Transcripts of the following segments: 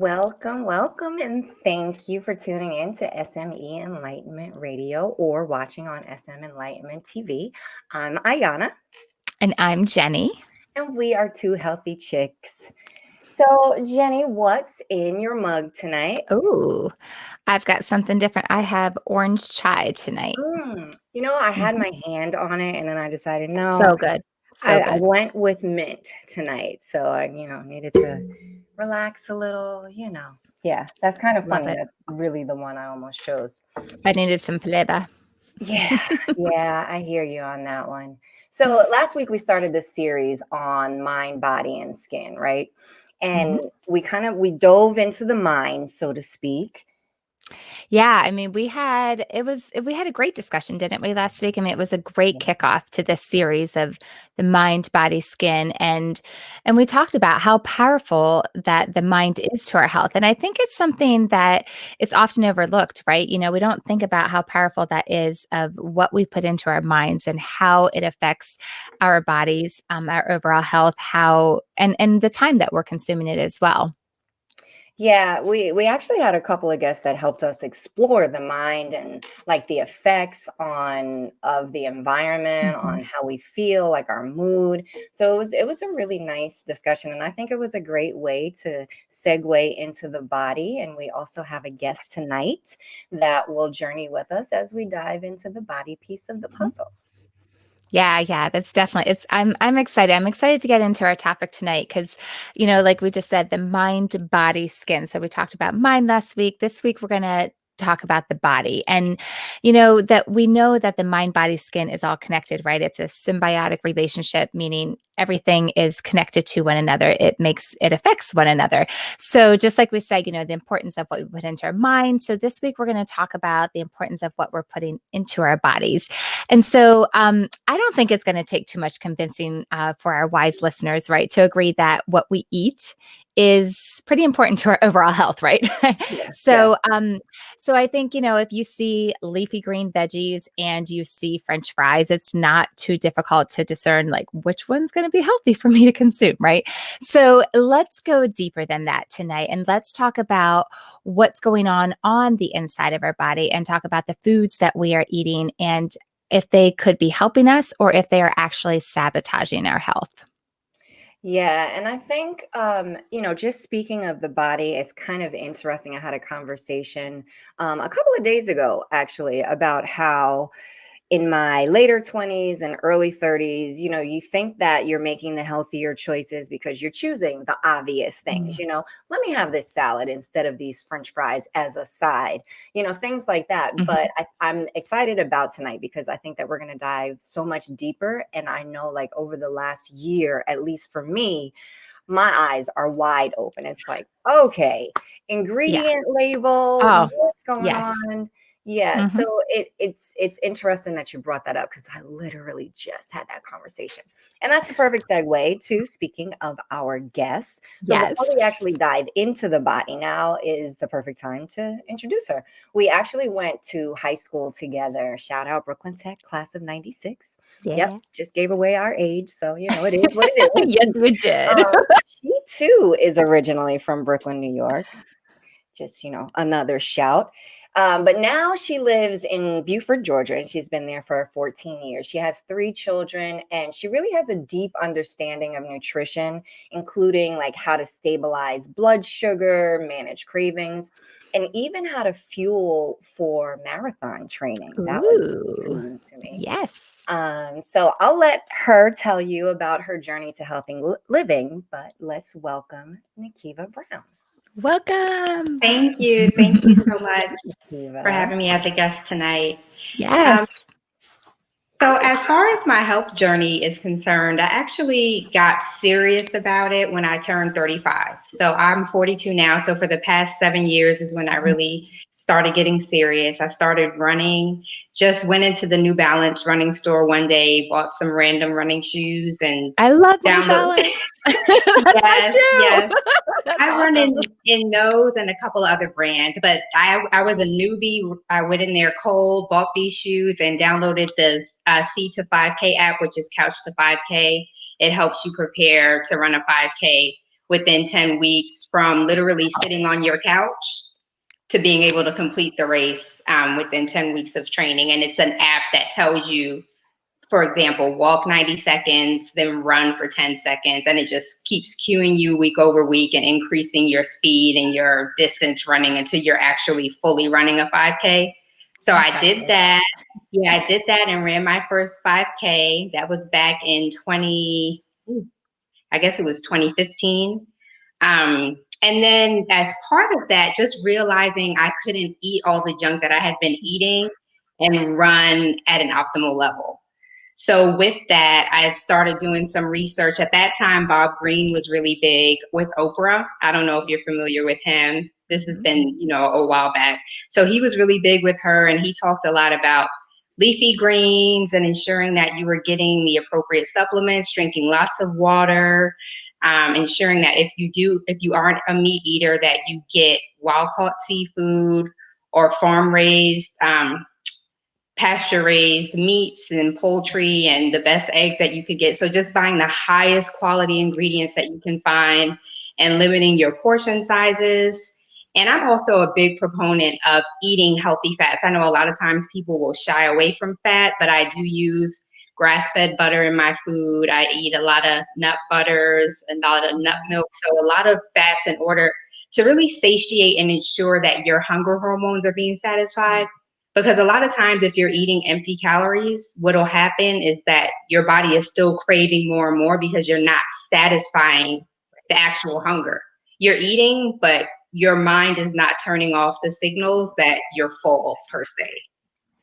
Welcome, and thank you for tuning in to SME Enlightenment Radio or watching on SM Enlightenment TV. I'm Ayana, And I'm Jenny. and we are two healthy chicks. So, Jenny, what's in your mug tonight? Oh, I've got something different. I have orange chai tonight. I had Mhm. my hand on it, and then I decided no. So good. I, So I good. went with mint tonight, so I, needed to relax a little. Yeah, that's kind of Love funny. it. That's really the one I almost chose. I needed some flavor. Yeah, yeah, I hear you on that one. So last week we started this series on mind, body, and skin, right? And Mhm. we dove into the mind, so to speak. Yeah, I mean, we had a great discussion, didn't we, last week? I mean, it was a great kickoff to this series of the mind, body, skin, and we talked about how powerful that the mind is to our health. And I think it's something that is often overlooked, right? We don't think about how powerful that is of what we put into our minds and how it affects our bodies, our overall health, how and the time that we're consuming it as well. Yeah, we actually had a couple of guests that helped us explore the mind and like the effects on of the environment Mhm. on how we feel, like our mood. So it was a really nice discussion, and I think it was a great way to segue into the body. And we also have a guest tonight that will journey with us as we dive into the body piece of the puzzle. Yeah, that's definitely I'm excited. I'm excited to get into our topic tonight because, like we just said, the mind, body, skin. So we talked about mind last week. This week we're gonna talk about the body. And that we know that the mind, body, skin is all connected, right? It's a symbiotic relationship, meaning everything is connected to one another. It affects one another. So just like we said, the importance of what we put into our mind. So this week we're going to talk about the importance of what we're putting into our bodies. And so I don't think it's going to take too much convincing for our wise listeners, right, to agree that what we eat is pretty important to our overall health, right? Yes, yes. So I think, if you see leafy green veggies and you see French fries, it's not too difficult to discern like which one's going to be healthy for me to consume, right? So let's go deeper than that tonight and let's talk about what's going on the inside of our body and talk about the foods that we are eating and if they could be helping us or if they are actually sabotaging our health. Yeah, and I think just speaking of the body, it's kind of interesting. I had a conversation a couple of days ago actually about how in my later 20s and early 30s, you think that you're making the healthier choices because you're choosing the obvious things, Mm. let me have this salad instead of these French fries as a side, things like that. Mhm. But I'm excited about tonight because I think that we're going to dive so much deeper. And I know, like, over the last year, at least for me, my eyes are wide open. It's like, okay, Yeah. ingredient label, Oh, what's going yes. on? Yeah, Mhm. so it's interesting that you brought that up because I literally just had that conversation. And that's the perfect segue to speaking of our guests. So before we Yes. actually dive into the body, now is the perfect time to introduce her. We actually went to high school together. Shout out Brooklyn Tech, class of 96. Yep, Yeah. just gave away our age. So, it is what it Yes, is. we did. She too is originally from Brooklyn, New York. Just, another shout. But now she lives in Beaufort, Georgia, and she's been there for 14 years. She has 3 children, and she really has a deep understanding of nutrition, including like how to stabilize blood sugar, manage cravings, and even how to fuel for marathon training. That was Ooh. intriguing to me. Yes. So I'll let her tell you about her journey to healthy living, but let's welcome Nikiva Brown. Welcome. Thank you. Thank you so much for Nikiva. having me as a guest tonight. Um, Yes. so, as far as my health journey is concerned, I actually got serious about it when I turned 35. So, I'm 42 now. So, for the past 7 years is when I really started getting serious. I started running, just went into the New Balance running store one day, bought some random running shoes and I love New download. Balance. That's my Yes, shoe. yes. That's I run awesome. in those and a couple of other brands, but I was a newbie. I went in there cold, bought these shoes, and downloaded the C to 5K app, which is Couch to 5K. It helps you prepare to run a 5K within 10 weeks from literally sitting on your couch to being able to complete the race within 10 weeks of training. And it's an app that tells you, for example, walk 90 seconds, then run for 10 seconds. And it just keeps cueing you week over week and increasing your speed and your distance running until you're actually fully running a 5K. So I did that. Yeah, I did that and ran my first 5K. That was back in 2015. And then as part of that, just realizing I couldn't eat all the junk that I had been eating and run at an optimal level. So with that, I started doing some research. At that time, Bob Greene was really big with Oprah. I don't know if you're familiar with him. This has been, a while back. So he was really big with her, and he talked a lot about leafy greens and ensuring that you were getting the appropriate supplements, drinking lots of water, ensuring that if you aren't a meat eater, that you get wild caught seafood or farm raised, pasture raised meats and poultry and the best eggs that you could get. So just buying the highest quality ingredients that you can find and limiting your portion sizes. And I'm also a big proponent of eating healthy fats. I know a lot of times people will shy away from fat, but I do use grass-fed butter in my food. I eat a lot of nut butters and a lot of nut milk. So a lot of fats in order to really satiate and ensure that your hunger hormones are being satisfied. Because a lot of times if you're eating empty calories, what'll happen is that your body is still craving more and more because you're not satisfying the actual hunger. You're eating, but your mind is not turning off the signals that you're full per se.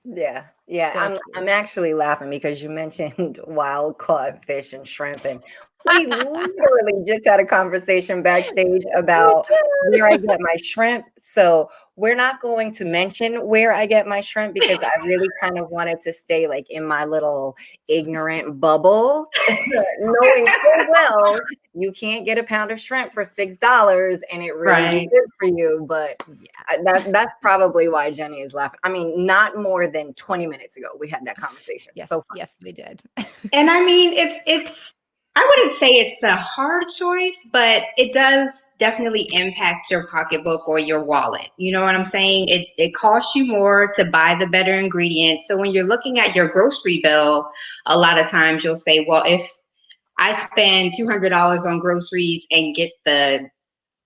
Yeah. So I'm actually laughing because you mentioned wild caught fish and shrimp, and we literally just had a conversation backstage about where I get my shrimp. So we're not going to mention where I get my shrimp because I really kind of wanted to stay like in my little ignorant bubble, knowing full well you can't get a pound of shrimp for $6 and it really is good for you. But that's probably why Jenny is laughing. I mean, not more than 20 minutes ago we had that conversation. yes, So yes, we did. And I mean, it's I wouldn't say it's a hard choice, but it does definitely impact your pocketbook or your wallet. You know what I'm saying? It costs you more to buy the better ingredients. So when you're looking at your grocery bill, a lot of times you'll say, well, if I spend $200 on groceries and get the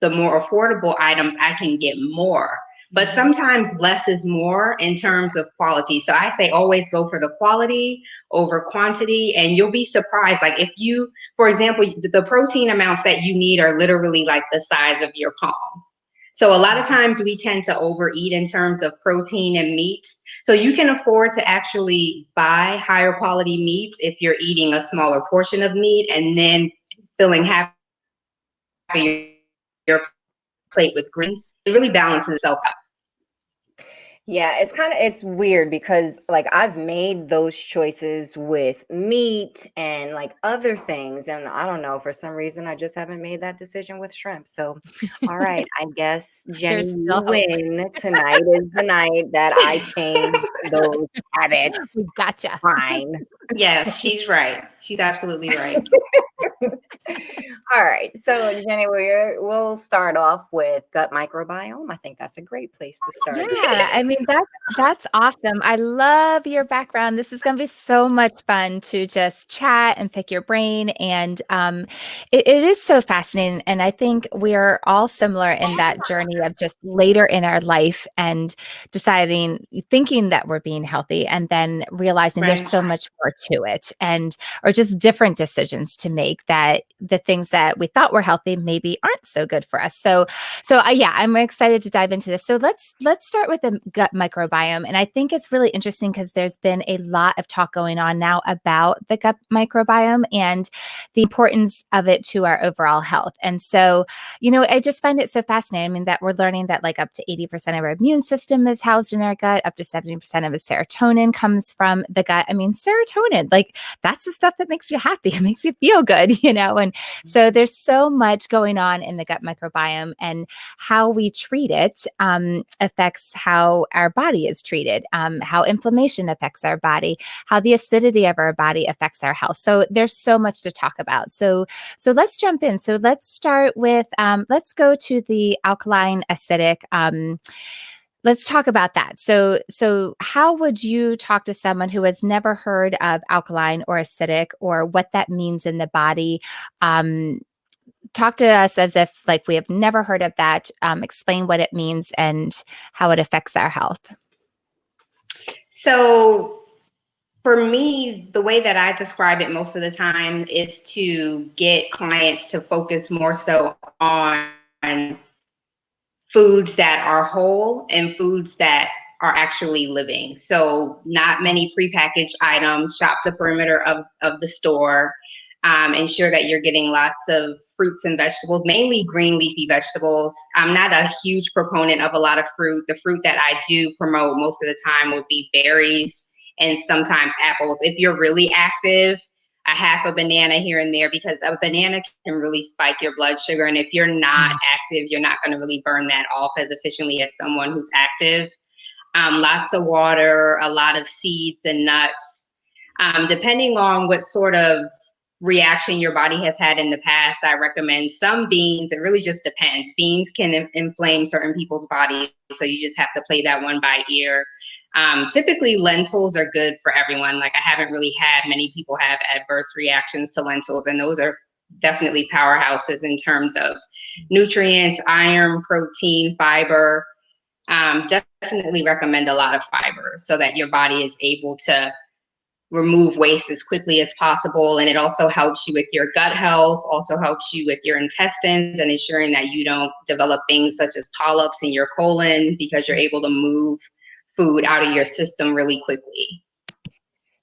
more affordable items, I can get more. But sometimes less is more in terms of quality. So I say always go for the quality over quantity, and you'll be surprised. Like if you, for example, the protein amounts that you need are literally like the size of your palm. So a lot of times we tend to overeat in terms of protein and meats. So you can afford to actually buy higher quality meats if you're eating a smaller portion of meat and then filling half of your plate with greens. It really balances itself out. yeah, it's weird because like I've made those choices with meat and like other things, and I don't know, for some reason I just haven't made that decision with shrimp. So all right, I guess Jenny, There's you still hope. win. Tonight is the night that I change those habits. We gotcha. Fine. Yes, she's right. She's absolutely right. All right. So Jenny, we'll start off with gut microbiome. I think that's a great place to start. Yeah, I mean that's awesome. I love your background. This is going to be so much fun to just chat and pick your brain, and it is so fascinating. And I think we are all similar in that journey of just later in our life and thinking that we're being healthy, and then realizing there's so much more to it, or just different decisions to make, that the things that we thought were healthy maybe aren't so good for us. So yeah, I'm excited to dive into this. So let's start with the gut microbiome. And I think it's really interesting because there's been a lot of talk going on now about the gut microbiome and the importance of it to our overall health. And so, I just find it so fascinating. I mean, that we're learning that like up to 80% of our immune system is housed in our gut, up to 70% of the serotonin comes from the gut. I mean, serotonin, like that's the stuff that makes you happy. It makes you feel good, And so there's so much going on in the gut microbiome, and how we treat it affects how our body is treated, how inflammation affects our body, how the acidity of our body affects our health. So there's so much to talk about. So let's jump in. So let's start with, let's go to the alkaline acidic. Let's talk about that. So how would you talk to someone who has never heard of alkaline or acidic, or what that means in the body? Talk to us as if like we have never heard of that. Explain what it means and how it affects our health. So for me, the way that I describe it most of the time is to get clients to focus more so on foods that are whole and foods that are actually living. So not many prepackaged items. Shop the perimeter of the store. Ensure that you're getting lots of fruits and vegetables, mainly green leafy vegetables. I'm not a huge proponent of a lot of fruit. The fruit that I do promote most of the time would be berries and sometimes apples. If you're really active, a half a banana here and there, because a banana can really spike your blood sugar. And if you're not active, you're not going to really burn that off as efficiently as someone who's active. Lots of water, a lot of seeds and nuts. Depending on what sort of reaction your body has had in the past, I recommend some beans. It really just depends. Beans can inflame certain people's bodies, so you just have to play that one by ear. Typically, lentils are good for everyone. Like, I haven't really had many people have adverse reactions to lentils, and those are definitely powerhouses in terms of nutrients, iron, protein, fiber. Definitely recommend a lot of fiber so that your body is able to remove waste as quickly as possible. And it also helps you with your gut health, also helps you with your intestines, and ensuring that you don't develop things such as polyps in your colon, because you're able to move food out of your system really quickly.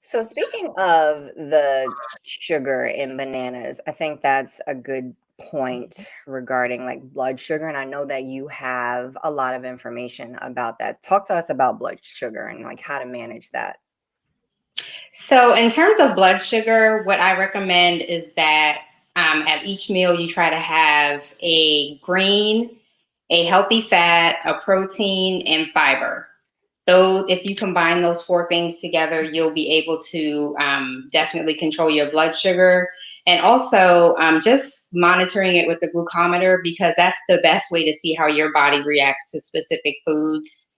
So speaking of the sugar in bananas, I think that's a good point regarding like blood sugar. And I know that you have a lot of information about that. Talk to us about blood sugar and like how to manage that. So in terms of blood sugar, what I recommend is that at each meal you try to have a green, a healthy fat, a protein, and fiber. So if you combine those four things together, you'll be able to definitely control your blood sugar. And also just monitoring it with the glucometer, because that's the best way to see how your body reacts to specific foods.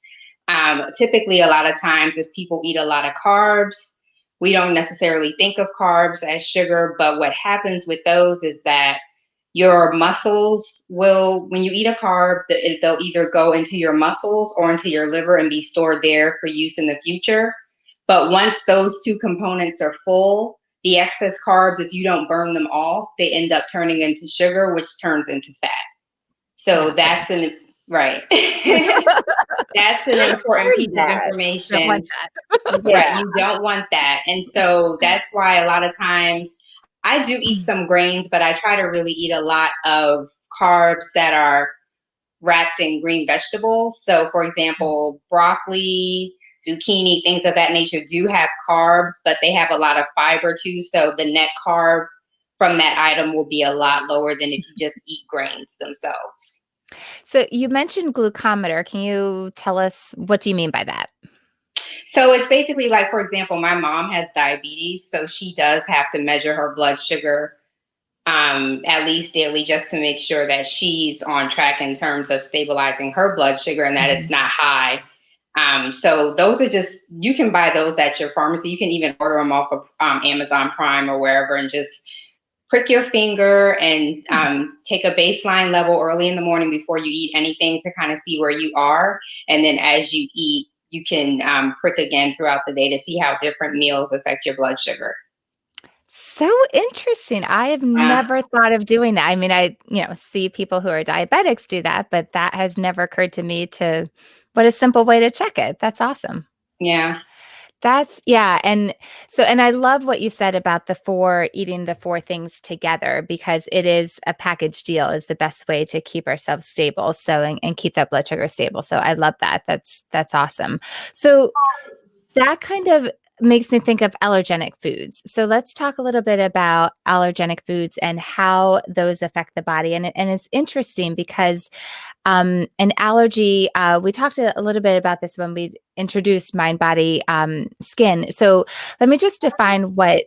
Typically, a lot of times, if people eat a lot of carbs, we don't necessarily think of carbs as sugar, but what happens with those is that your muscles will, when you eat a carb, they'll either go into your muscles or into your liver and be stored there for use in the future. But once those two components are full, the excess carbs, if you don't burn them off, they end up turning into sugar, which turns into fat. So that's right. That's an important piece of information. Don't want that. Right, you don't want that. And so that's why a lot of times I do eat some grains, but I try to really eat a lot of carbs that are wrapped in green vegetables. So for example, broccoli, zucchini, things of that nature do have carbs, but they have a lot of fiber too. So the net carb from that item will be a lot lower than if you just eat grains themselves. So you mentioned glucometer. Can you tell us, what do you mean by that? So it's basically like, for example, my mom has diabetes, so she does have to measure her blood sugar at least daily, just to make sure that she's on track in terms of stabilizing her blood sugar and that it's not high. So those are just, you can buy those at your pharmacy. You can even order them off of Amazon Prime or wherever, and just prick your finger and take a baseline level early in the morning before you eat anything to kind of see where you are. And then as you eat, you can prick again throughout the day to see how different meals affect your blood sugar. So interesting. I have never thought of doing that. I mean, I see people who are diabetics do that, but that has never occurred to me what a simple way to check it. That's awesome. Yeah. And I love what you said about eating the four things together, because it is a package deal is the best way to keep ourselves stable. So, and keep that blood sugar stable. So I love that. That's awesome. So that kind of makes me think of allergenic foods. So let's talk a little bit about allergenic foods and how those affect the body. And it's interesting because an allergy, we talked a little bit about this when we introduced mind, body, skin. So let me just define what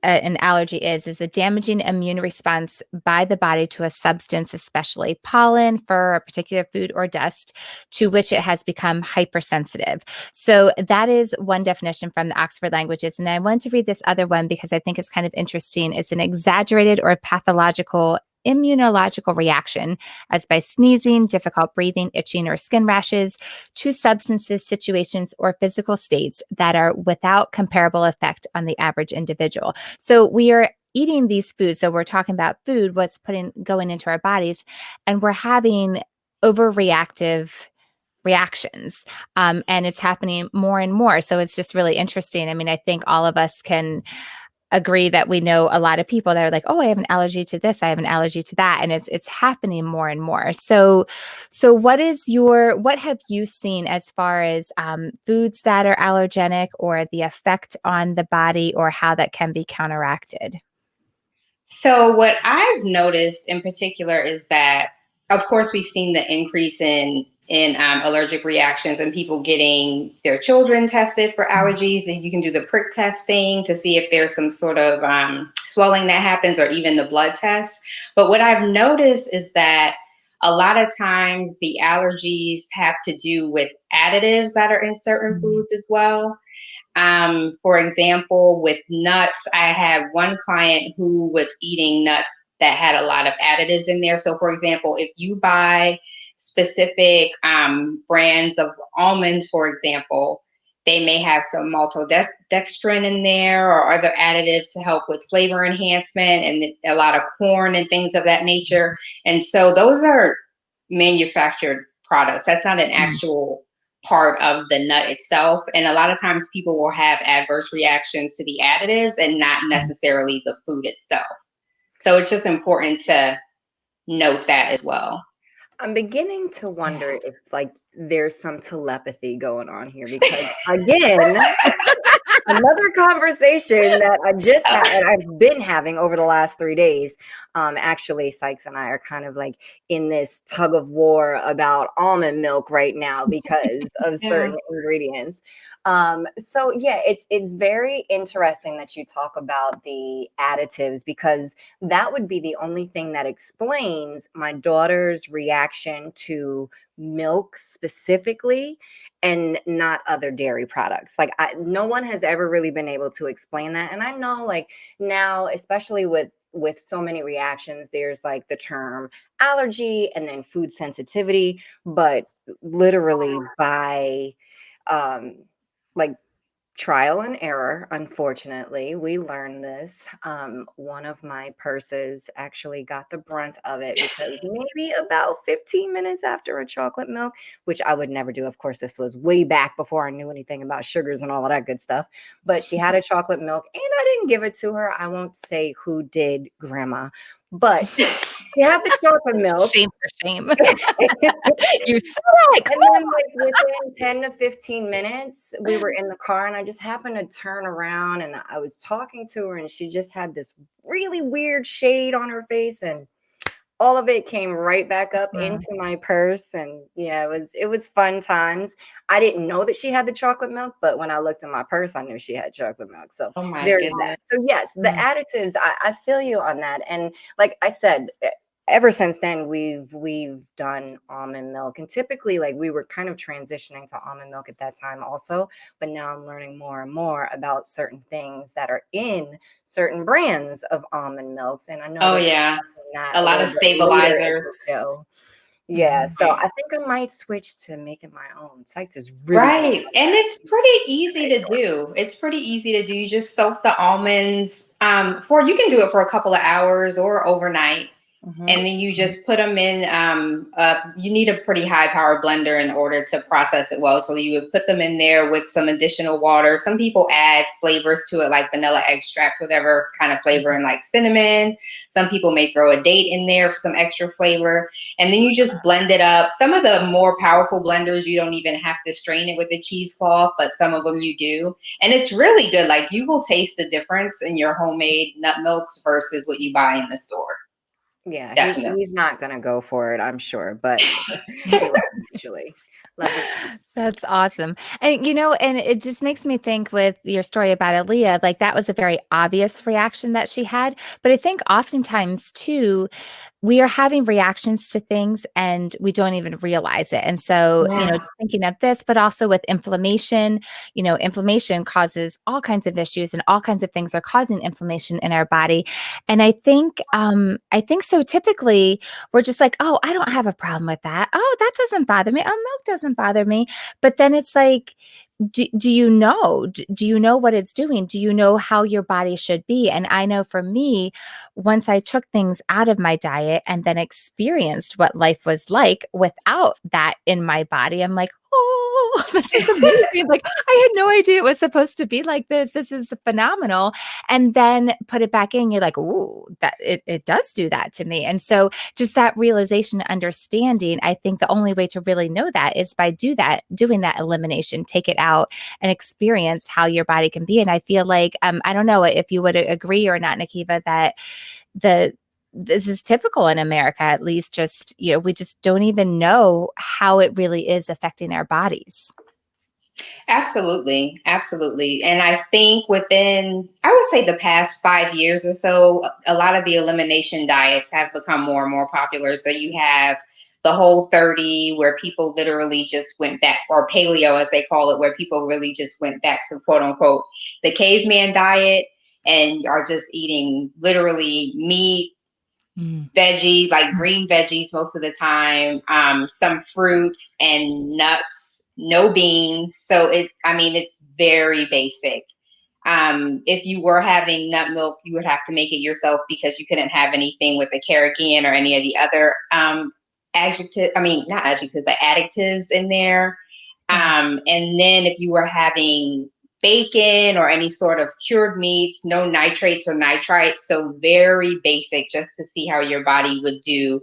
an allergy is a damaging immune response by the body to a substance, especially pollen, fur, a particular food or dust, to which it has become hypersensitive. So that is one definition from the Oxford Languages. And I want to read this other one because I think it's kind of interesting. It's an exaggerated or pathological immunological reaction, as by sneezing, difficult breathing, itching, or skin rashes, to substances, situations, or physical states that are without comparable effect on the average individual. So we are eating these foods. So we're talking about food, what's going into our bodies, and we're having overreactive reactions. And it's happening more and more. So it's just really interesting. I mean, I think all of us can agree that we know a lot of people that are like, oh, I have an allergy to this, I have an allergy to that, and it's happening more and more. So what have you seen as far as foods that are allergenic, or the effect on the body, or how that can be counteracted? So what I've noticed in particular is that, of course, we've seen the increase in allergic reactions and people getting their children tested for allergies, and you can do the prick testing to see if there's some sort of swelling that happens, or even the blood test. But what I've noticed is that a lot of times the allergies have to do with additives that are in certain foods as well. For example, with nuts, I had one client who was eating nuts that had a lot of additives in there. So, for example, if you buy specific brands of almonds, for example, they may have some maltodextrin in there or other additives to help with flavor enhancement, and a lot of corn and things of that nature. And so those are manufactured products. That's not an actual part of the nut itself. And a lot of times people will have adverse reactions to the additives and not necessarily the food itself. So it's just important to note that as well. I'm beginning to wonder if like there's some telepathy going on here, because again, another conversation that I just had and I've been having over the last 3 days. Actually, Sykes and I are kind of like in this tug of war about almond milk right now because of certain ingredients. So yeah, it's very interesting that you talk about the additives, because that would be the only thing that explains my daughter's reaction to milk specifically, and not other dairy products. Like no one has ever really been able to explain that. And I know like now, especially with so many reactions, there's like the term allergy and then food sensitivity, but literally by like trial and error, unfortunately, we learned this. One of my purses actually got the brunt of it, because maybe about 15 minutes after a chocolate milk, which I would never do. Of course, this was way back before I knew anything about sugars and all of that good stuff. But she had a chocolate milk and I didn't give it to her. I won't say who did, Grandma, but she had the chocolate milk. Shame for shame. You said it. And then like within 10 to 15 minutes, we were in the car and I just happened to turn around and I was talking to her and she just had this really weird shade on her face, and all of it came right back up into my purse. And yeah, it was fun times. I didn't know that she had the chocolate milk, but when I looked in my purse, I knew she had chocolate milk. So there's that. So yes, the additives, I feel you on that. And like I said, ever since then we've done almond milk, and typically like we were kind of transitioning to almond milk at that time also, but now I'm learning more and more about certain things that are in certain brands of almond milks. And I know a lot of stabilizers. So so I think I might switch to making my own. Sykes is really right, and it's pretty easy to do. It's pretty easy to do. You just soak the almonds you can do it for a couple of hours or overnight, And then you just put them in, you need a pretty high power blender in order to process it well. So you would put them in there with some additional water. Some people add flavors to it, like vanilla extract, whatever kind of flavor, and like cinnamon. Some people may throw a date in there for some extra flavor. And then you just blend it up. Some of the more powerful blenders, you don't even have to strain it with a cheesecloth, but some of them you do. And it's really good. Like, you will taste the difference in your homemade nut milks versus what you buy in the store. Yeah, Definitely. he's not gonna go for it, I'm sure, but he will eventually. Love this. That's awesome. And and it just makes me think with your story about Aaliyah, like that was a very obvious reaction that she had. But I think oftentimes too, we are having reactions to things and we don't even realize it. And so, thinking of this, but also with inflammation, inflammation causes all kinds of issues and all kinds of things are causing inflammation in our body. And I think so typically we're just like, oh, I don't have a problem with that. Oh, that doesn't bother me. Oh, milk doesn't bother me. But then it's like, do you know? Do you know what it's doing? Do you know how your body should be? And I know for me, once I took things out of my diet and then experienced what life was like without that in my body, I'm like, oh, this is amazing. Like, I had no idea it was supposed to be like this. This is phenomenal. And then put it back in, you're like, ooh, that it does do that to me. And so just that realization, understanding, I think the only way to really know that is by doing that elimination, take it out and experience how your body can be. And I feel like, I don't know if you would agree or not, Nakiva, that this is typical in America, at least. Just, we just don't even know how it really is affecting our bodies. Absolutely. Absolutely. And I think within, I would say, the past 5 years or so, a lot of the elimination diets have become more and more popular. So you have the Whole 30, where people literally just went back, or paleo as they call it, where people really just went back to, quote unquote, the caveman diet, and are just eating literally meat, veggies, like green veggies most of the time, some fruits and nuts, no beans. So it's very basic. If you were having nut milk, you would have to make it yourself because you couldn't have anything with the carrageen or any of the other not adjectives, but additives in there. And then if you were having bacon or any sort of cured meats, no nitrates or nitrites. So very basic, just to see how your body would do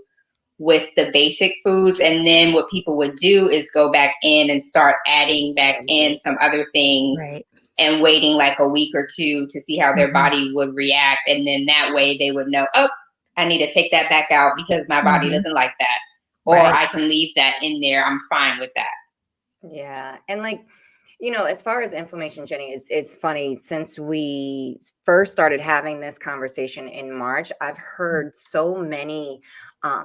with the basic foods. And then what people would do is go back in and start adding back in some other things, right, and waiting like a week or two to see how their body would react. And then that way they would know, oh, I need to take that back out because my body doesn't like that. Or I can leave that in there. I'm fine with that. Yeah. And as far as inflammation, Jenny, it's funny. Since we first started having this conversation in March, I've heard so many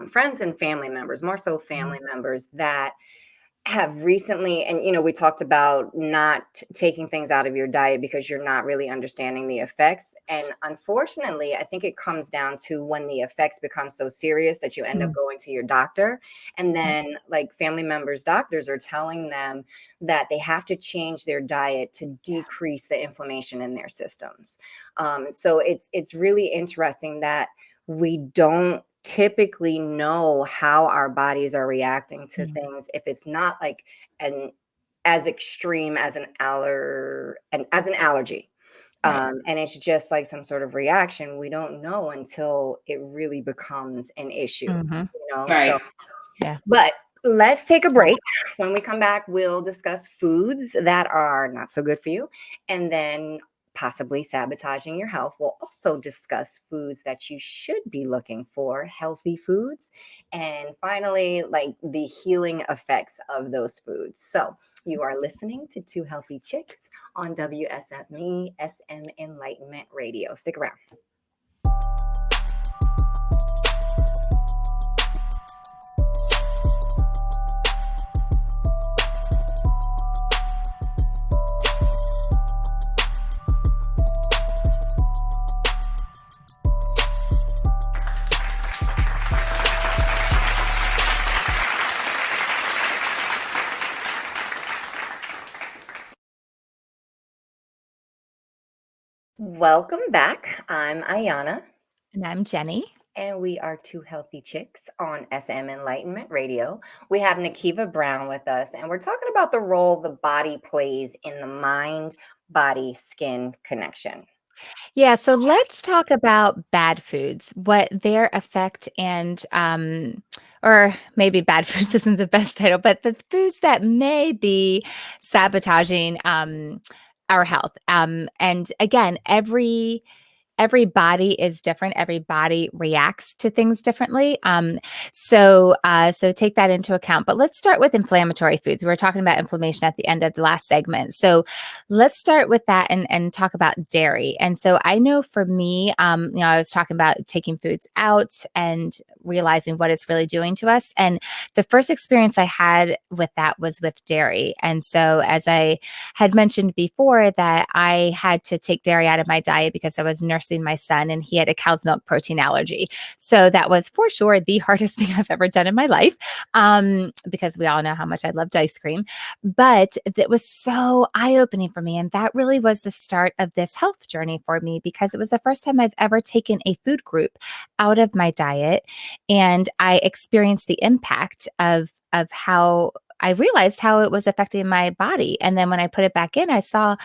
friends and family members, more so family members, that have recently, and we talked about not taking things out of your diet because you're not really understanding the effects. And unfortunately, I think it comes down to when the effects become so serious that you end up going to your doctor. And then like family members, doctors are telling them that they have to change their diet to decrease the inflammation in their systems. So it's really interesting that we don't typically know how our bodies are reacting to things if it's not like as extreme as an allergy. And it's just like some sort of reaction. We don't know until it really becomes an issue. Right. So but let's take a break. When we come back, we'll discuss foods that are not so good for you, and then possibly sabotaging your health. We'll also discuss foods that you should be looking for, healthy foods, and finally, like the healing effects of those foods. So you are listening to Two Healthy Chicks on WSME Enlightenment Radio. Stick around. Welcome back. I'm Ayana. And I'm Jenny. And we are two healthy chicks on SM Enlightenment Radio. We have Nakiva Brown with us, and we're talking about the role the body plays in the mind body skin connection. Yeah, so let's talk about bad foods, what their effect and or maybe bad foods isn't the best title, but the foods that may be sabotaging our health. And again, every body is different. Every body reacts to things differently. So take that into account. But let's start with inflammatory foods. We were talking about inflammation at the end of the last segment. So let's start with that and talk about dairy. And so I know for me, I was talking about taking foods out and realizing what it's really doing to us. And the first experience I had with that was with dairy. And so as I had mentioned before, that I had to take dairy out of my diet because I was nursing my son and he had a cow's milk protein allergy. So that was for sure the hardest thing I've ever done in my life, because we all know how much I loved ice cream. But it was so eye-opening for me. And that really was the start of this health journey for me, because it was the first time I've ever taken a food group out of my diet. And I experienced the impact of how I realized how it was affecting my body. And then when I put it back in, I saw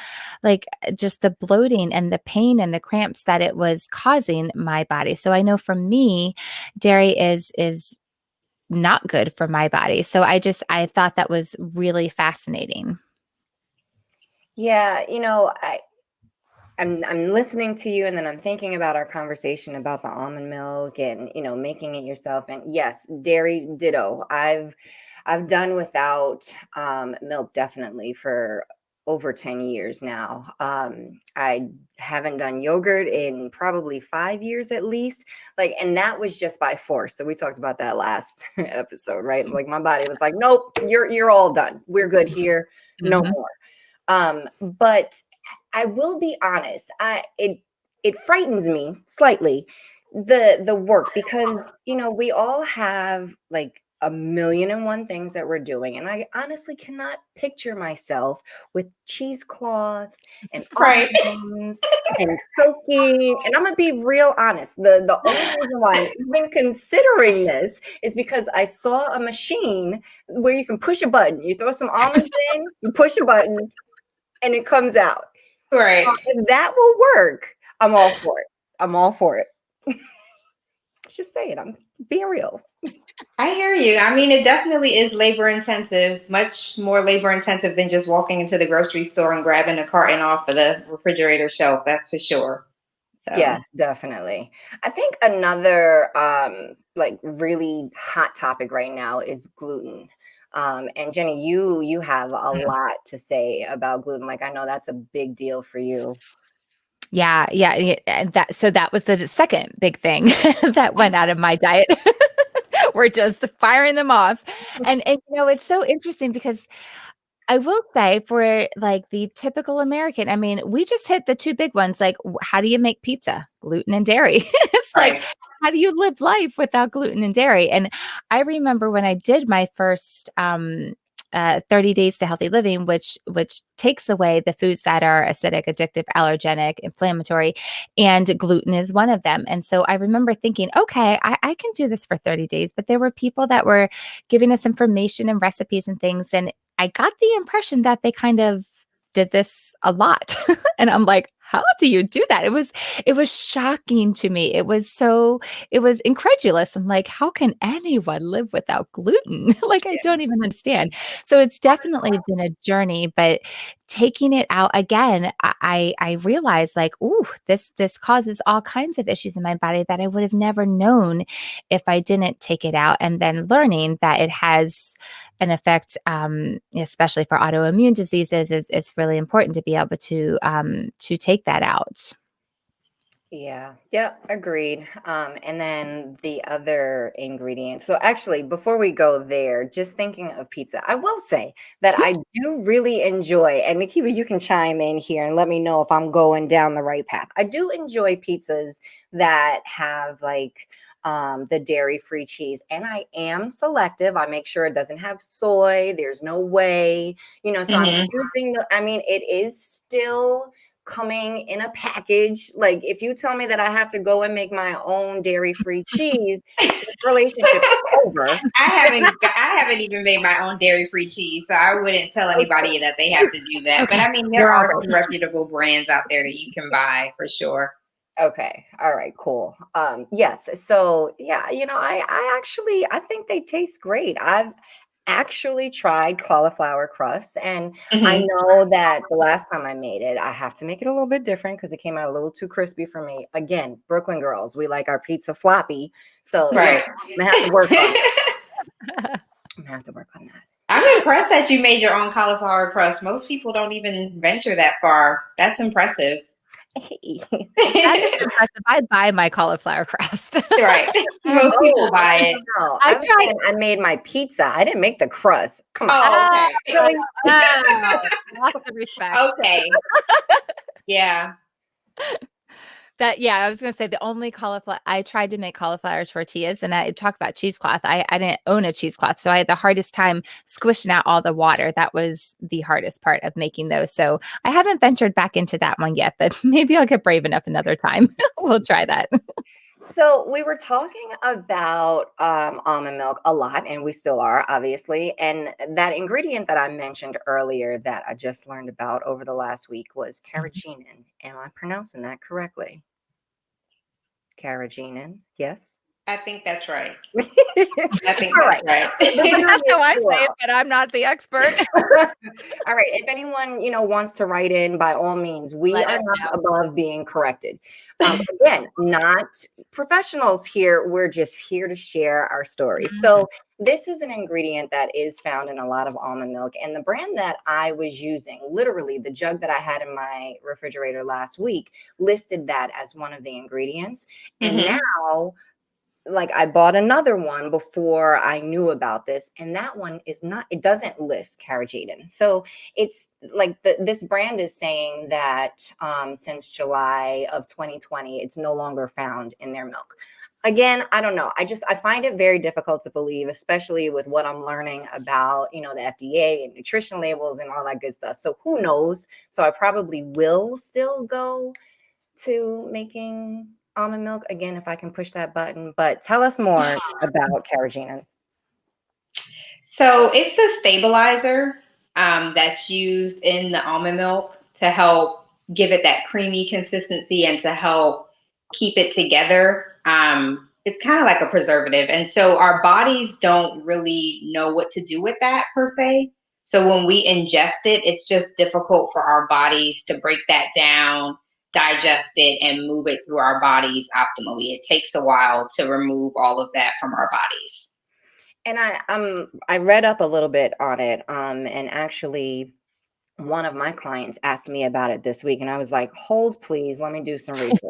like just the bloating and the pain and the cramps that it was causing my body. So I know for me, dairy is not good for my body. So I thought that was really fascinating. Yeah, I'm listening to you, and then I'm thinking about our conversation about the almond milk and making it yourself. And yes, dairy ditto. I've done without milk definitely for over 10 years now. I haven't done yogurt in probably 5 years at least. And that was just by force. So we talked about that last episode, right? Like my body was like, nope, you're all done. We're good here. No Mhm. more. But I will be honest. It frightens me slightly, the work, because we all have like a million and one things that we're doing, and I honestly cannot picture myself with cheesecloth and Right. almonds and cooking. And I'm gonna be real honest. The only reason why I'm even considering this is because I saw a machine where you can push a button. You throw some almonds in, you push a button, and it comes out. Right. If that will work, I'm all for it. I'm all for it. Just saying, I'm being real. I hear you. I mean, it definitely is labor intensive, much more labor intensive than just walking into the grocery store and grabbing a carton off of the refrigerator shelf. That's for sure. So, Yeah, definitely. I think another like really hot topic right now is gluten. And Jenny, you have a lot to say about gluten. Like I know that's a big deal for you. Yeah. And that was the second big thing that went out of my diet. We're just firing them off. And it's so interesting because I will say for like the typical American, I mean, we just hit the two big ones. Like, how do you make pizza? Gluten and dairy. It's like, right. how do you live life without gluten and dairy? And I remember when I did my first 30 days to healthy living, which takes away the foods that are acidic, addictive, allergenic, inflammatory, and gluten is one of them. And so I remember thinking, okay, I can do this for 30 days. But there were people that were giving us information and recipes and things. And I got the impression that they kind of did this a lot. And I'm like, how do you do that? It was shocking to me. It was incredulous. I'm like, how can anyone live without gluten? Like, I don't even understand. So it's definitely been a journey, but taking it out again, I realized like, ooh, this causes all kinds of issues in my body that I would have never known if I didn't take it out. And then learning that it has an effect, especially for autoimmune diseases, is really important to be able to take that out. Yeah, yep, agreed. And then the other ingredients. So actually, before we go there, just thinking of pizza, I will say that I do really enjoy, and Nikiva, you can chime in here and let me know if I'm going down the right path. I do enjoy pizzas that have like the dairy-free cheese, and I am selective. I make sure it doesn't have soy. There's no whey, so I'm Mhm. choosing I mean, it is still coming in a package. Like if you tell me that I have to go and make my own dairy-free cheese, this relationship is over. I haven't even made my own dairy-free cheese, so I wouldn't tell anybody that they have to do that. Okay. But I mean, there are some reputable brands out there that you can buy for sure. Okay. All right, cool. Yes. So yeah, I think they taste great. I've actually tried cauliflower crust, and I know that the last time I made it, I have to make it a little bit different because it came out a little too crispy for me. Again, Brooklyn girls, we like our pizza floppy. So Right. I'm gonna have to work on it. I'm gonna have to work on that. I'm impressed that you made your own cauliflower crust. Most people don't even venture that far. That's impressive. Hey. That's impressive. I'd buy my cauliflower crust. Right. Most people buy it. No, I tried. I made my pizza. I didn't make the crust. Come on. Oh, okay. Really? Lots of respect. Okay. Yeah. I was going to say the only cauliflower, I tried to make cauliflower tortillas, and I talk about cheesecloth. I didn't own a cheesecloth, so I had the hardest time squishing out all the water. That was the hardest part of making those. So I haven't ventured back into that one yet, but maybe I'll get brave enough another time. We'll try that. So we were talking about almond milk a lot, and we still are, obviously. And that ingredient that I mentioned earlier that I just learned about over the last week was carrageenan. Am I pronouncing that correctly? Carrageenan, yes? I think that's right. All I think that's right. That's how I say it, but I'm not the expert. All right. If anyone, wants to write in, by all means, we Let are us not know. above being corrected. Again, not professionals here. We're just here to share our stories. So this is an ingredient that is found in a lot of almond milk. And the brand that I was using, literally the jug that I had in my refrigerator last week, listed that as one of the ingredients. And now, like, I bought another one before I knew about this, and that one it doesn't list carrageenan. So it's like this brand is saying that since July of 2020, it's no longer found in their milk. Again, I don't know. I find it very difficult to believe, especially with what I'm learning about, the FDA and nutrition labels and all that good stuff. So who knows? So I probably will still go to making almond milk again if I can push that button. But tell us more about carrageenan. So it's a stabilizer that's used in the almond milk to help give it that creamy consistency and to help keep it together. It's kind of like a preservative. And so our bodies don't really know what to do with that per se. So when we ingest it, it's just difficult for our bodies to break that down, digest it, and move it through our bodies optimally. It takes a while to remove all of that from our bodies. And I read up a little bit on it, and actually one of my clients asked me about it this week, and I was like, hold please, let me do some research.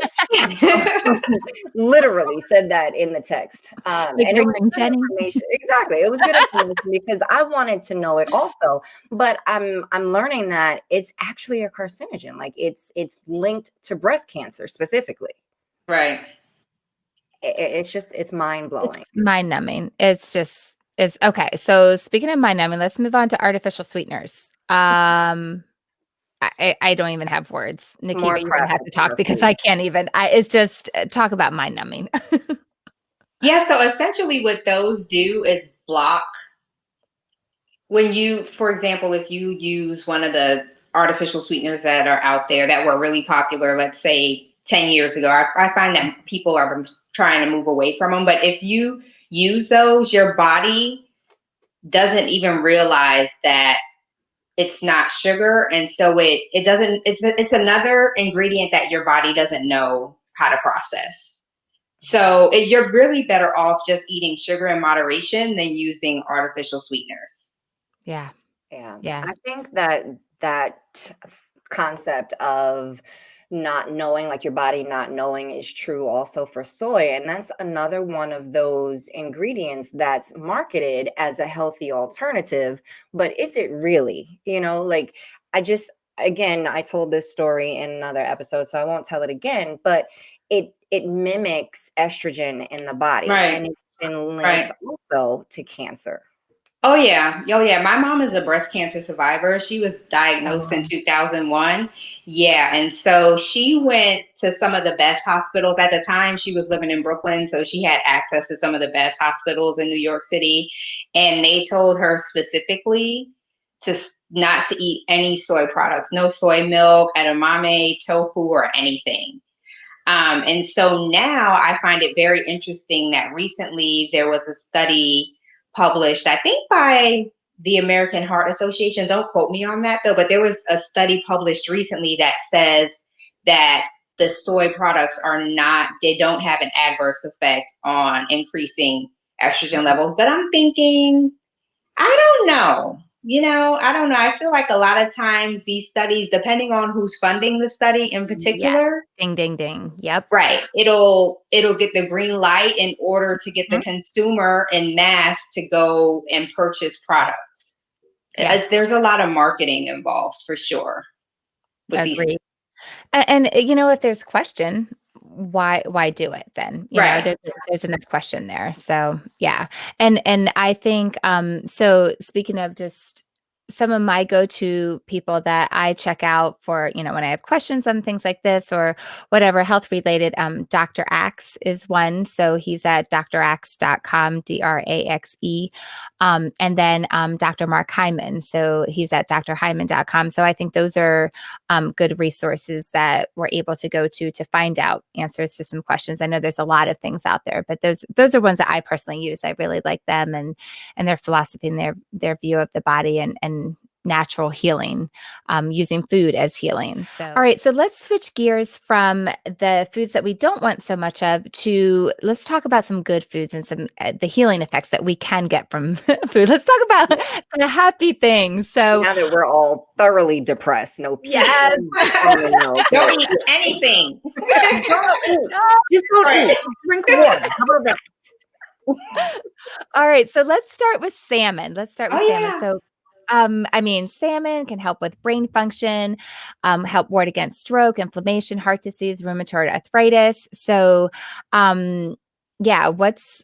Literally said that in the text. And it was good information. Exactly, it was good information because I wanted to know it also, but I'm learning that it's actually a carcinogen. Like it's linked to breast cancer specifically. Right. It's mind-blowing. It's mind-numbing. It's okay. So speaking of mind-numbing, let's move on to artificial sweeteners. I don't even have words. Nikita, you're gonna have to talk because I can't even. It's just talk about mind-numbing. Yeah, so essentially what those do is block when you, for example, if you use one of the artificial sweeteners that are out there that were really popular, let's say 10 years ago, I find that people are trying to move away from them. But if you use those, your body doesn't even realize that it's not sugar. And so it's another ingredient that your body doesn't know how to process. So you're really better off just eating sugar in moderation than using artificial sweeteners. Yeah. I think that concept of not knowing, like your body not knowing, is true also for soy. And that's another one of those ingredients that's marketed as a healthy alternative. But is it really? Like I told this story in another episode, so I won't tell it again, but it mimics estrogen in the body. Right. And it's been linked also to cancer. Oh yeah. Oh yeah. My mom is a breast cancer survivor. She was diagnosed in Oh, 2001. Yeah. And so she went to some of the best hospitals at the time. She was living in Brooklyn. So she had access to some of the best hospitals in New York City. And they told her specifically not to eat any soy products, no soy milk, edamame, tofu, or anything. And so now I find it very interesting that recently there was a study published, I think by the American Heart Association. Don't quote me on that though, but there was a study published recently that says that the soy products they don't have an adverse effect on increasing estrogen levels. But I'm thinking, I don't know. I don't know. I feel like a lot of times these studies, depending on who's funding the study in yes. particular, Ding, ding, ding. Yep. right, it'll get the green light in order to get the consumer en masse to go and purchase products. Yeah. There's a lot of marketing involved for sure with these. Agreed. And if there's question, why do it then? Right. There's enough question there. So yeah. And I think so speaking of just some of my go-to people that I check out for, when I have questions on things like this or whatever health related, Dr. Axe is one. So he's at draxe.com, DRAXE. And then Dr. Mark Hyman. So he's at drhyman.com. So I think those are good resources that we're able to go to find out answers to some questions. I know there's a lot of things out there, but those are ones that I personally use. I really like them and their philosophy and their view of the body and natural healing, using food as healing. So, all right, so let's switch gears from the foods that we don't want so much of to let's talk about some good foods and some the healing effects that we can get from food. Let's talk about the happy things. So now that we're all thoroughly depressed, no pizza, yes. Don't eat anything. Just don't eat. Drink water. How about that? All right, so let's start with salmon. Salmon. Yeah. So salmon can help with brain function, help ward against stroke, inflammation, heart disease, rheumatoid arthritis. So, what's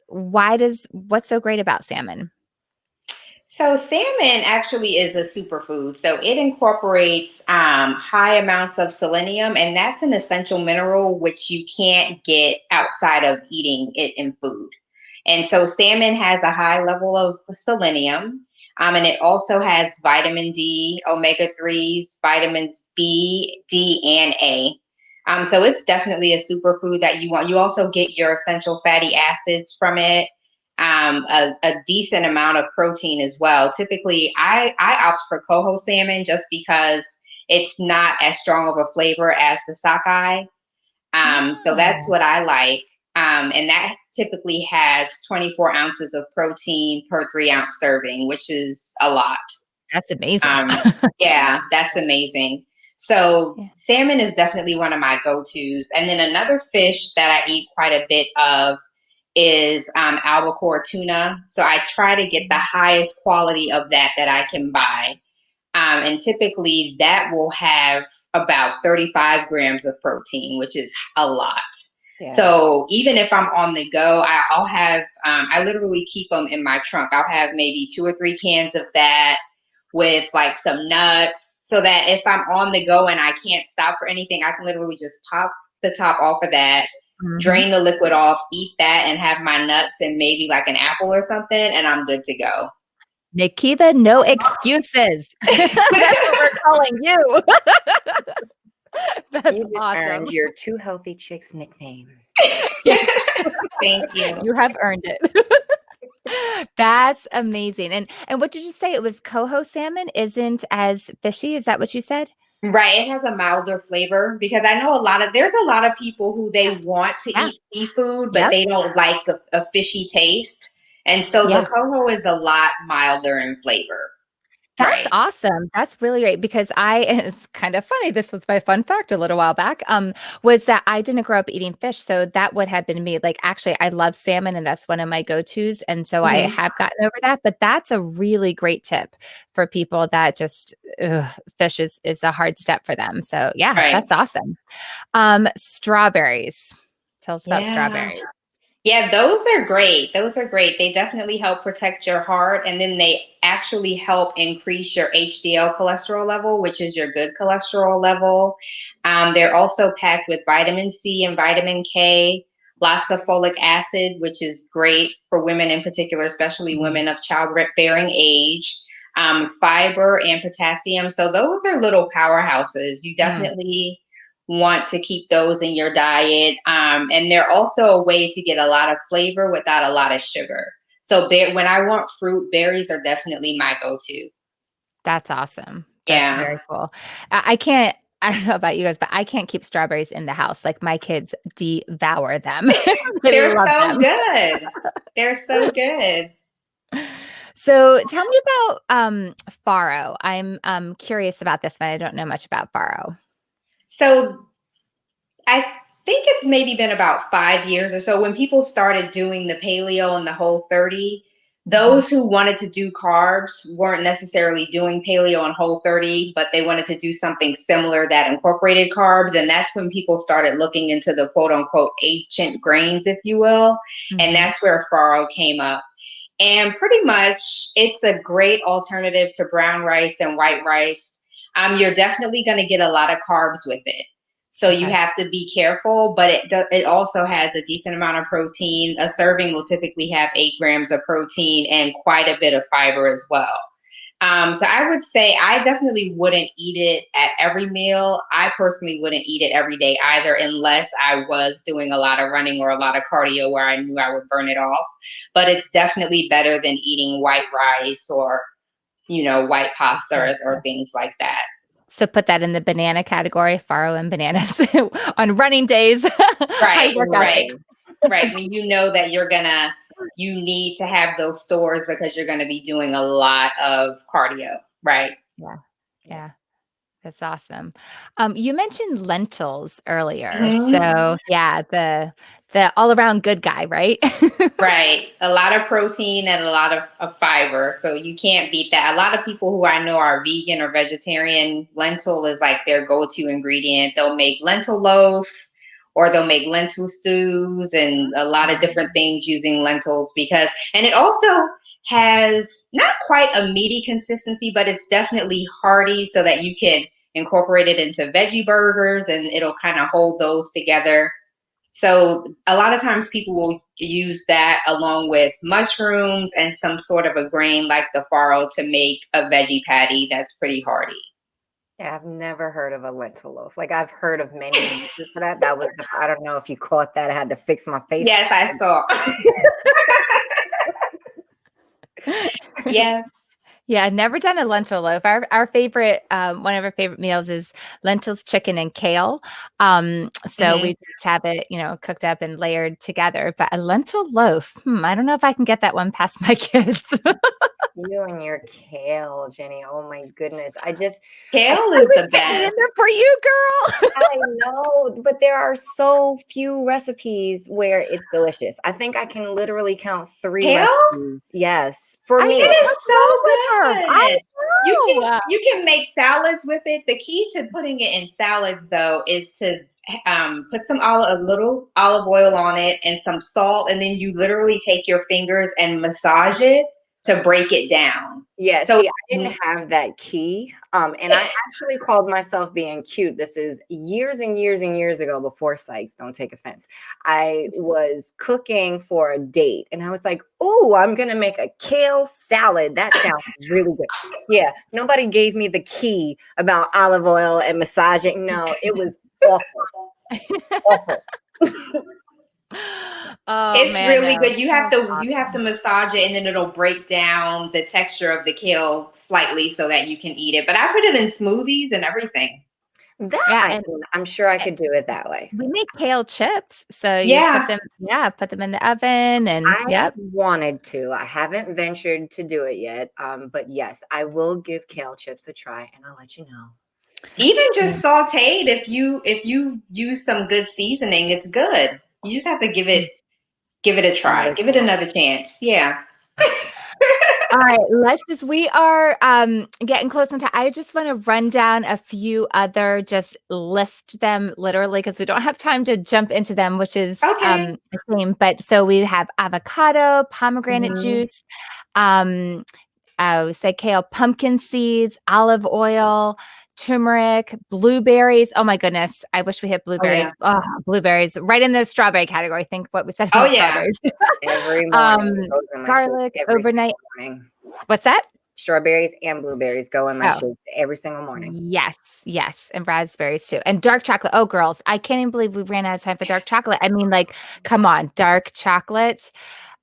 so great about salmon? So salmon actually is a superfood. So it incorporates high amounts of selenium, and that's an essential mineral which you can't get outside of eating it in food. And so salmon has a high level of selenium. And it also has vitamin D, omega-3s, vitamins B, D, and A. So it's definitely a superfood that you want. You also get your essential fatty acids from it, a decent amount of protein as well. Typically, I opt for coho salmon just because it's not as strong of a flavor as the sockeye. So that's what I like. And that typically has 24 ounces of protein per 3-ounce serving, which is a lot. That's amazing. Yeah, that's amazing. So salmon is definitely one of my go-tos. And then another fish that I eat quite a bit of is albacore tuna. So I try to get the highest quality of that I can buy. And typically that will have about 35 grams of protein, which is a lot. Yeah. So even if I'm on the go, I'll have, I literally keep them in my trunk. I'll have maybe 2 or 3 cans of that with like some nuts so that if I'm on the go and I can't stop for anything, I can literally just pop the top off of that, drain the liquid off, eat that and have my nuts and maybe like an apple or something, and I'm good to go. Nikita, no excuses. That's what we're calling you. That's you just awesome. Earned your Two Healthy Chicks nickname. Thank you. You have earned it. That's amazing. And what did you say? It was coho salmon isn't as fishy. Is that what you said? Right. It has a milder flavor because I know there's a lot of people who they want to eat seafood, but they don't like a fishy taste. And so the coho is a lot milder in flavor. That's awesome. That's really great because it's kind of funny. This was my fun fact a little while back, was that I didn't grow up eating fish. So that would have been me. Like, actually, I love salmon and that's one of my go-tos. And so I have gotten over that, but that's a really great tip for people that just, fish is a hard step for them. So that's awesome. Strawberries. Tell us about strawberries. Yeah, those are great. Those are great. They definitely help protect your heart, and then they actually help increase your HDL cholesterol level, which is your good cholesterol level. They're also packed with vitamin C and vitamin K, lots of folic acid, which is great for women in particular, especially women of childbearing age, fiber and potassium. So those are little powerhouses. You definitely want to keep those in your diet. And they're also a way to get a lot of flavor without a lot of sugar. So when I want fruit, berries are definitely my go-to. That's awesome. That's Yeah. very cool. I don't know about you guys, but I can't keep strawberries in the house. Like my kids devour them. They They're love so them. good. They're so good. So tell me about farro. I'm curious about this one. I don't know much about farro. So I think it's maybe been about 5 years or so when people started doing the paleo and the Whole 30. Those who wanted to do carbs weren't necessarily doing paleo and Whole 30, but they wanted to do something similar that incorporated carbs. And that's when people started looking into the quote unquote ancient grains, if you will. And that's where farro came up. And pretty much it's a great alternative to brown rice and white rice. You're definitely going to get a lot of carbs with it. So you have to be careful, but it also has a decent amount of protein. A serving will typically have 8 grams of protein and quite a bit of fiber as well. So I would say I definitely wouldn't eat it at every meal. I personally wouldn't eat it every day either, unless I was doing a lot of running or a lot of cardio where I knew I would burn it off. But it's definitely better than eating white rice or, white pasta or things like that. So put that in the banana category, farro and bananas on running days. Right. When you know that you need to have those stores because you're going to be doing a lot of cardio. Right. Yeah. That's awesome. You mentioned lentils earlier. Mm-hmm. So yeah, the all around good guy, right? Right. A lot of protein and a lot of fiber. So you can't beat that. A lot of people who I know are vegan or vegetarian, lentil is like their go-to ingredient. They'll make lentil loaf or they'll make lentil stews and a lot of different things using lentils and it also has not quite a meaty consistency, but it's definitely hearty so that you can incorporate it into veggie burgers and it'll kind of hold those together. So a lot of times people will use that along with mushrooms and some sort of a grain like the farro to make a veggie patty that's pretty hearty. Yeah, I've never heard of a lentil loaf. Like I've heard of many uses for that. That was I don't know if you caught that. I had to fix my face. Yes, I saw. Yes. Yeah, never done a lentil loaf. Our favorite, one of our favorite meals is lentils, chicken, and kale. So we just have it, cooked up and layered together. But a lentil loaf, I don't know if I can get that one past my kids. You and your kale, Jenny. Oh my goodness. Kale is the best. In there for you, girl. I know, but there are so few recipes where it's delicious. I think I can literally count 3 kale? recipes. Yes, for me. It is so good. I know. You can make salads with it. The key to putting it in salads, though, is to put a little olive oil on it and some salt, and then you literally take your fingers and massage it to break it down. Yeah, So see, I didn't have that key. And I actually called myself being cute. This is years and years and years ago before Sykes, don't take offense. I was cooking for a date and I was like, oh, I'm going to make a kale salad. That sounds really good. Yeah, nobody gave me the key about olive oil and massaging. No, it was awful. Awful. It's really good. You have to massage it and then it'll break down the texture of the kale slightly so that you can eat it. But I put it in smoothies and everything. I'm sure I could do it that way. We make kale chips. So you put them in the oven and I wanted to. I haven't ventured to do it yet. But yes, I will give kale chips a try and I'll let you know. Even just sauteed, if you use some good seasoning, it's good. You just have to give it a try. Give it another chance. Yeah. All right, we are getting close on time. I just want to run down a few other, just list them literally because we don't have time to jump into them, which is Okay. a shame. But so we have avocado, pomegranate Mhm. juice, we said kale, pumpkin seeds, olive oil, turmeric, blueberries. Oh my goodness. I wish we had blueberries. Oh, blueberries right in the strawberry category. Think what we said Oh about yeah. strawberries. Every um, morning it goes in my shakes garlic, every overnight. single morning. What's that? Strawberries and blueberries go in my Oh, shakes every single morning. yes. And raspberries too. And dark chocolate. Oh, girls, I can't even believe we ran out of time for dark chocolate. I mean, like, come on, dark chocolate.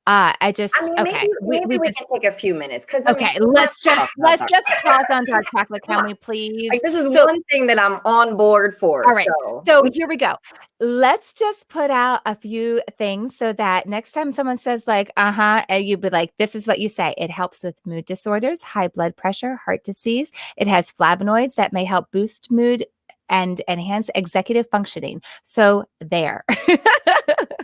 I mean, Okay. maybe We we just, can take a few minutes because I mean, okay, we have to talk about let's dark just chocolate. pause on dark chocolate. Come Can on. we please? Like, this is So, one thing that I'm on board for. all right. So here we go. Let's just put out a few things so that next time someone says like, you'd be like, this is what you say. It helps with mood disorders, high blood pressure, heart disease. It has flavonoids that may help boost mood and enhance executive functioning. So there.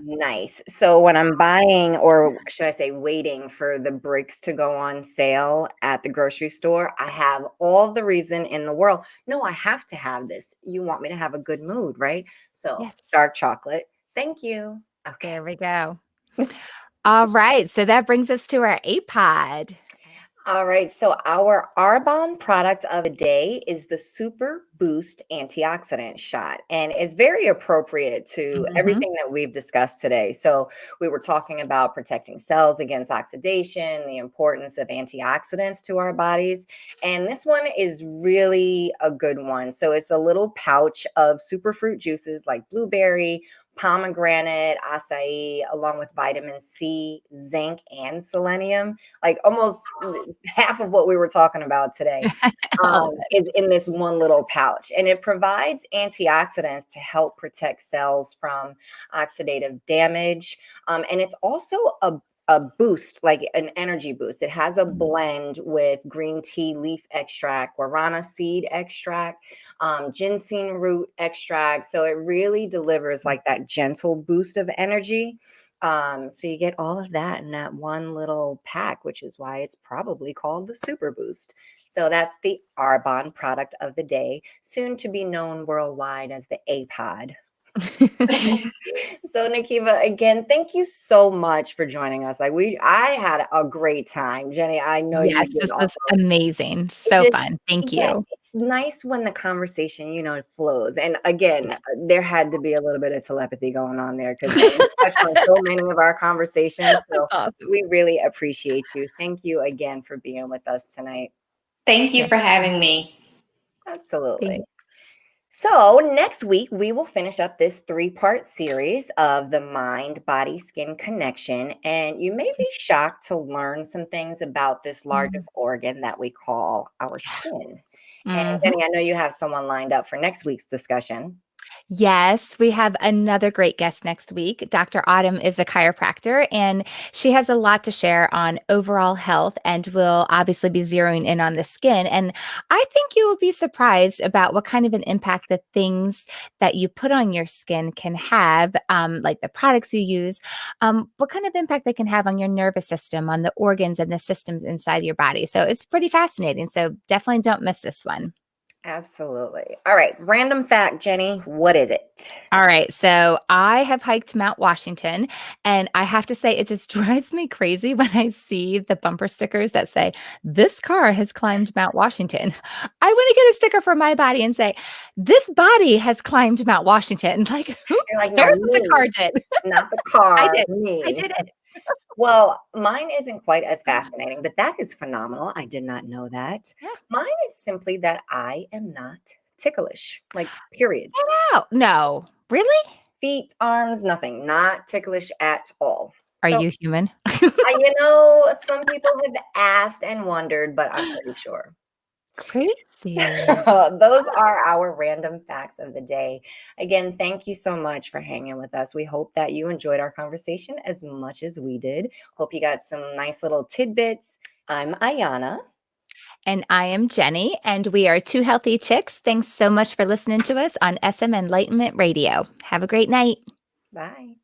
Nice. So when I'm buying, or should I say, waiting for the bricks to go on sale at the grocery store, I have all the reason in the world. No, I have to have this. You want me to have a good mood, right? So Yes. dark chocolate. Thank you. Okay. There we go. All right. So that brings us to our APOD. All right, so our Arbonne product of the day is the Super Boost antioxidant shot, and it's very appropriate to Mhm. everything that we've discussed today. So, we were talking about protecting cells against oxidation, the importance of antioxidants to our bodies, and this one is really a good one. So, it's a little pouch of superfruit juices like blueberry, pomegranate, acai, along with vitamin C, zinc, and selenium, like almost half of what we were talking about today, All of it. is in this one little pouch. And it provides antioxidants to help protect cells from oxidative damage. And it's also a boost, like an energy boost. It has a Mhm. blend with green tea leaf extract, guarana seed extract, ginseng root extract. So it really delivers like that gentle boost of energy. So you get all of that in that one little pack, which is why it's probably called the Super Boost. So that's the Arbonne product of the day, soon to be known worldwide as the APOD. So Nikiva, again, thank you so much for joining us. I had a great time. Jenny, I know you Yes, did this also. was amazing. It So just, fun. Thank yeah, you. it's nice when the conversation, flows. And again, Yes. there had to be a little bit of telepathy going on there because you touched on so many of our conversations. That's So awesome. we really appreciate you. Thank you again for being with us tonight. Thank you Yeah. for having me. Absolutely. Thank So, next week, we will finish up this 3-part series of the mind body skin connection. And you may be shocked to learn some things about this you. largest organ that we call our skin. And Mhm. Jenny, I know you have someone lined up for next week's discussion. Yes, we have another great guest next week. Dr. Autumn is a chiropractor, and she has a lot to share on overall health and will obviously be zeroing in on the skin. And I think you will be surprised about what kind of an impact the things that you put on your skin can have, like the products you use, what kind of impact they can have on your nervous system, on the organs and the systems inside your body. So it's pretty fascinating. So definitely don't miss this one. Absolutely. All right. Random fact, Jenny. What is it? All right. So I have hiked Mount Washington, and I have to say, it just drives me crazy when I see the bumper stickers that say, "This car has climbed Mount Washington." I want to get a sticker for my body and say, "This body has climbed Mount Washington." Like, who You're like, no, cares what the car me, did? not the I car, did. I me. did it. Well, mine isn't quite as fascinating, but that is phenomenal. I did not know that. Yeah. Mine is simply that I am not ticklish, like, period. Wow. No. Really? Feet, arms, nothing, not ticklish at all. Are So, you human? some people have asked and wondered, but I'm pretty sure. Crazy. Those are our random facts of the day. Again, thank you so much for hanging with us. We hope that you enjoyed our conversation as much as we did. Hope you got some nice little tidbits. I'm Ayana. And I am Jenny, and we are Two Healthy Chicks. Thanks so much for listening to us on SM Enlightenment Radio. Have a great night. Bye.